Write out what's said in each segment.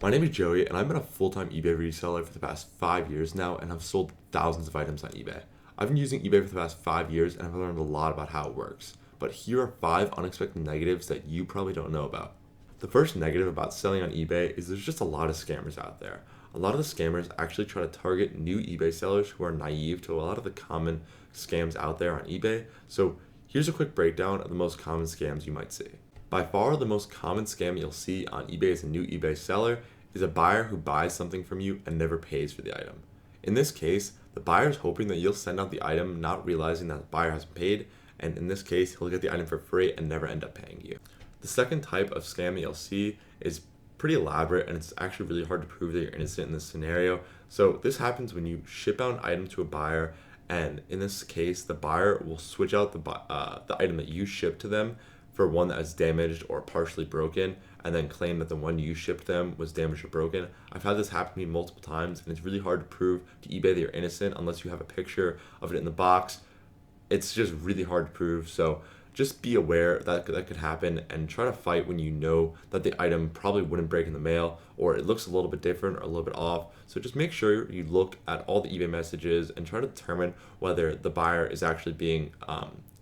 My name is Joey, and I've been a full-time eBay reseller for the past 5 years now, and have sold thousands of items on eBay. I've been using eBay for the past 5 years, and I've learned a lot about how it works. But here are 5 unexpected negatives that you probably don't know about. The first negative about selling on eBay is there's just a lot of scammers out there. A lot of the scammers actually try to target new eBay sellers who are naive to a lot of the common scams out there on eBay. So here's a quick breakdown of the most common scams you might see. By far, the most common scam you'll see on eBay as a new eBay seller is a buyer who buys something from you and never pays for the item. In this case, the buyer is hoping that you'll send out the item, not realizing that the buyer hasn't paid, and in this case, he'll get the item for free and never end up paying you. The second type of scam that you'll see is pretty elaborate, and it's actually really hard to prove that you're innocent in this scenario. So this happens when you ship out an item to a buyer, and in this case, the buyer will switch out the item that you shipped to them for one that is damaged or partially broken, and then claim that the one you shipped them was damaged or broken. I've had this happen to me multiple times, and it's really hard to prove to eBay that you're innocent unless you have a picture of it in the box. It's just really hard to prove, so just be aware that that could happen, and try to fight when you know that the item probably wouldn't break in the mail, or it looks a little bit different or a little bit off. So just make sure you look at all the eBay messages and try to determine whether the buyer is actually being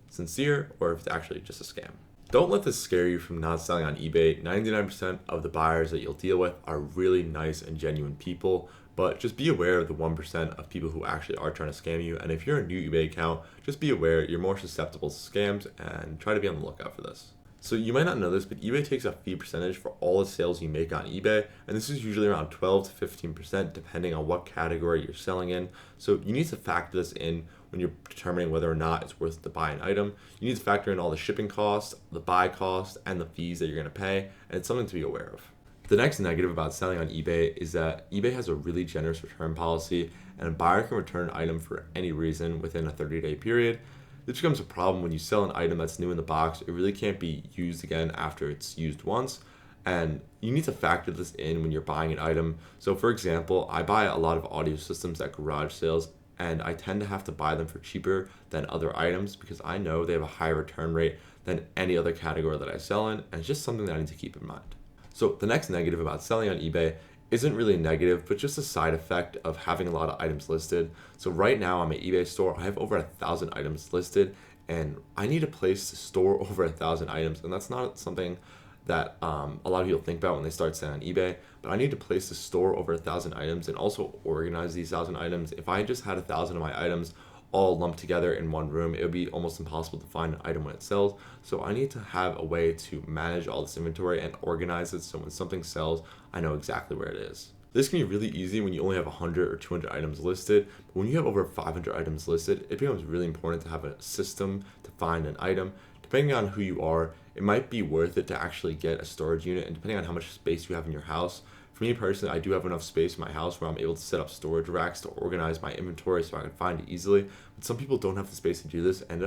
sincere or if it's actually just a scam. Don't let this scare you from not selling on eBay. 99% of the buyers that you'll deal with are really nice and genuine people, but just be aware of the 1% of people who actually are trying to scam you. And if you're a new eBay account, just be aware you're more susceptible to scams, and try to be on the lookout for this. So you might not know this, but eBay takes a fee percentage for all the sales you make on eBay, and this is usually around 12 to 15% depending on what category you're selling in. So you need to factor this in when you're determining whether or not it's worth to buy an item. You need to factor in all the shipping costs, the buy cost, and the fees that you're going to pay, and it's something to be aware of. The next negative about selling on eBay is that eBay has a really generous return policy, and a buyer can return an item for any reason within a 30-day period. This becomes a problem when you sell an item that's new in the box. It really can't be used again after it's used once, and you need to factor this in when you're buying an item. So for example, I buy a lot of audio systems at garage sales, and I tend to have to buy them for cheaper than other items because I know they have a higher return rate than any other category that I sell in, and it's just something that I need to keep in mind. So the next negative about selling on eBay isn't really negative, but just a side effect of having a lot of items listed. So right now on my eBay store, I have over 1,000 items listed, and I need a place to store over 1,000 items, and that's not something that a lot of people think about when they start selling on eBay, but I need a place to store over 1,000 items and also organize these 1,000 items. If I just had 1,000 of my items all lumped together in one room, it would be almost impossible to find an item when it sells. So I need to have a way to manage all this inventory and organize it so when something sells, I know exactly where it is. This can be really easy when you only have 100 or 200 items listed, but when you have over 500 items listed, it becomes really important to have a system to find an item. Depending on who you are, it might be worth it to actually get a storage unit, and depending on how much space you have in your house. For me personally, I do have enough space in my house where I'm able to set up storage racks to organize my inventory so I can find it easily. But some people don't have the space to do this, and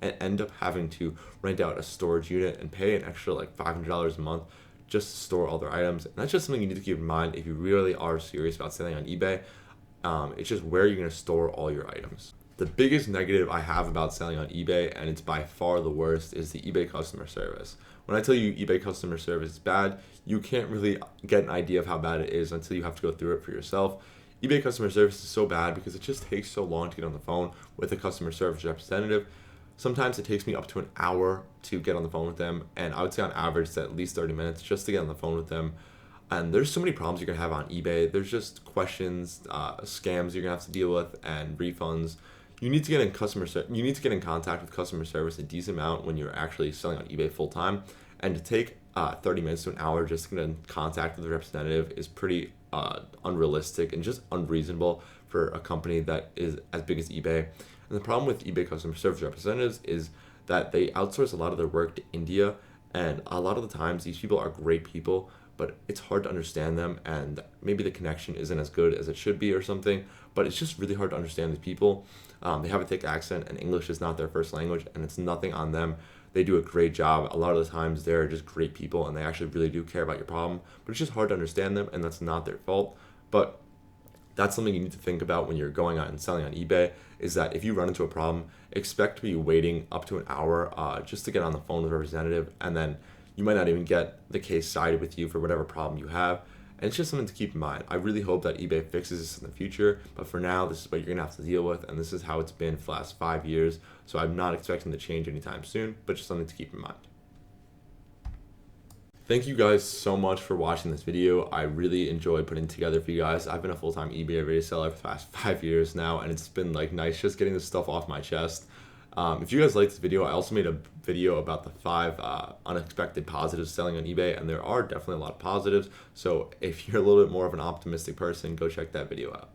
end up having to rent out a storage unit and pay an extra like $500 a month just to store all their items. And that's just something you need to keep in mind if you really are serious about selling on eBay. It's just where you're going to store all your items. The biggest negative I have about selling on eBay, and it's by far the worst, is the eBay customer service. When I tell you eBay customer service is bad, you can't really get an idea of how bad it is until you have to go through it for yourself. eBay customer service is so bad because it just takes so long to get on the phone with a customer service representative. Sometimes it takes me up to an hour to get on the phone with them, and I would say on average it's at least 30 minutes just to get on the phone with them. And there's so many problems you're gonna have on eBay. There's just questions, scams you're gonna have to deal with, and refunds. You need to get in contact with customer service a decent amount when you're actually selling on eBay full time, and to take 30 minutes to an hour just to get in contact with the representative is pretty unrealistic and just unreasonable for a company that is as big as eBay. And the problem with eBay customer service representatives is that they outsource a lot of their work to India, and a lot of the times these people are great people, but it's hard to understand them, and maybe the connection isn't as good as it should be or something, but it's just really hard to understand these people. They have a thick accent, and English is not their first language, and it's nothing on them. They do a great job. A lot of the times they're just great people, and they actually really do care about your problem, but it's just hard to understand them, and that's not their fault. But that's something you need to think about when you're going out and selling on eBay, is that if you run into a problem, expect to be waiting up to an hour just to get on the phone with a representative, and then you might not even get the case sided with you for whatever problem you have. And it's just something to keep in mind. I really hope that eBay fixes this in the future, but for now, this is what you're gonna have to deal with, and this is how it's been for the last 5 years. So I'm not expecting to change anytime soon, but just something to keep in mind. Thank you guys so much for watching this video. I really enjoyed putting it together for you guys. I've been a full-time eBay reseller for the past 5 years now, and it's been like nice just getting this stuff off my chest. If you guys liked this video, I also made a video about the 5 unexpected positives selling on eBay, and there are definitely a lot of positives. So if you're a little bit more of an optimistic person, go check that video out.